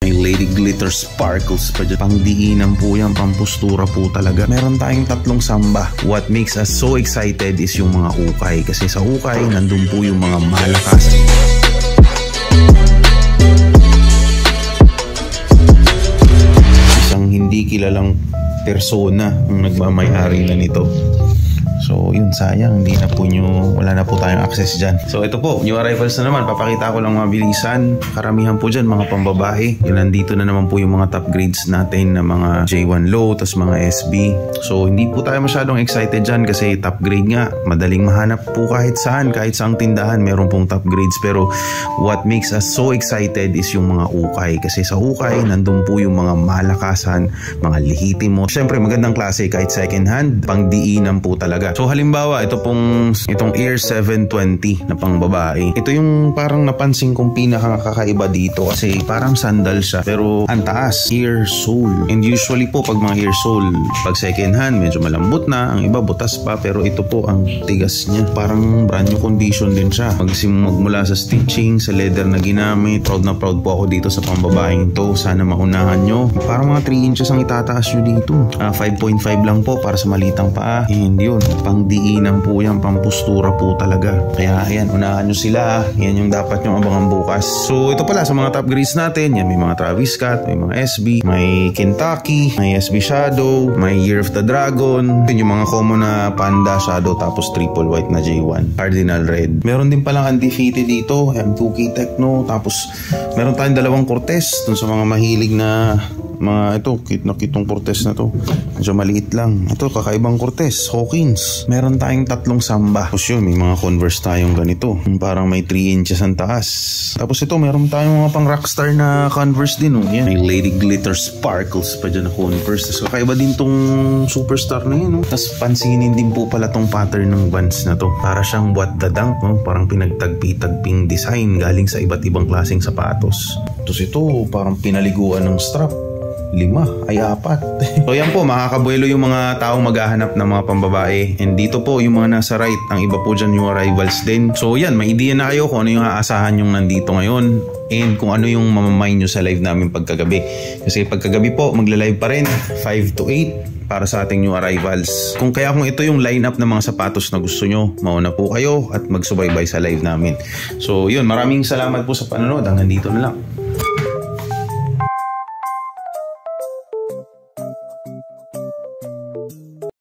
May Lady Glitter Sparkles pa dyan. Pangdiinan po yan, pampustura po talaga. Meron tayong tatlong samba. What makes us so excited is yung mga ukay. Kasi sa ukay, nandun po yung mga malakas. Isang hindi kilalang persona ang nagmamayari na nito. So yun, sayang, hindi na po wala na po tayong access dyan. So ito po, new arrivals na naman. Papakita ko lang mabilisan. Karamihan po dyan mga pambabae. Yun, nandito na naman po yung mga top grades natin na mga J1 low, tas mga SB. So hindi po tayo masyadong excited dyan kasi top grade nga, madaling mahanap po kahit saan, kahit saang tindahan meron pong top grades. Pero what makes us so excited is yung mga ukay. Kasi sa ukay, nandun po yung mga malakasan, mga lehitimo. Siyempre magandang klase kahit second hand, pangdiinan po talaga. So halimbawa, itong Air 720 na pang babae. Ito yung parang napansin kong pinakakaiba dito kasi parang sandal siya pero ang taas, Air sole. And usually po pag mga Air sole, pag second hand medyo malambot na, ang iba butas pa, pero ito po ang tigas niya. Parang brand new condition din siya. Magmula sa stitching, sa leather na ginamit. Proud na proud po ako dito sa pambabaeng to. Sana maunahan nyo. Parang mga 3 inches ang itataas nyo dito. 5.5 lang po para sa malitang paa. And yun, pangdiinan po yan, pampustura po talaga. Kaya ayan, unahan nyo sila. Yan yung dapat nyo abangan bukas. So ito pala sa mga top grades natin, yan may mga Travis Scott, may mga SB, may Kentucky, may SB Shadow, may Year of the Dragon. Yun yung mga common na Panda Shadow, tapos triple white na J1, Cardinal Red. Meron din palang undefeated dito, M2K Techno, tapos meron tayong dalawang Cortez dun sa mga mahilig na mga ito, kitong Cortez na to. Medyo maliit lang. Ito, kakaibang Cortez, Hawkins. Meron tayong tatlong samba. Tapos yun, may mga Converse tayong ganito. Parang may 3 inches ang taas. Tapos ito, meron tayong mga pang rockstar na Converse din. Yan. May Lady Glitter Sparkles pa dyan na Converse. Tapos kakaiba din tong Superstar na yun. Tapos pansinin din po pala tong pattern ng Vans na to. Para siyang What the Dunk. Parang pinagtagpi-tagping design galing sa iba't ibang klaseng sapatos. Tapos ito, parang pinaliguan ng strap. 5 ay 4. So yan po, makakabuelo yung mga taong maghahanap ng mga pambabae. And dito po yung mga nasa right, ang iba po dyan yung arrivals din. So yan, may idea na kayo kung ano yung aasahan yung nandito ngayon and kung ano yung mamamay nyo sa live namin pagkagabi. Kasi pagkagabi po, magla-live pa rin 5 to 8 para sa ating new arrivals. Kung ito yung lineup ng mga sapatos na gusto nyo, mauna po kayo at magsubaybay sa live namin. So yun, maraming salamat po sa panonood. Hanggang dito na lang.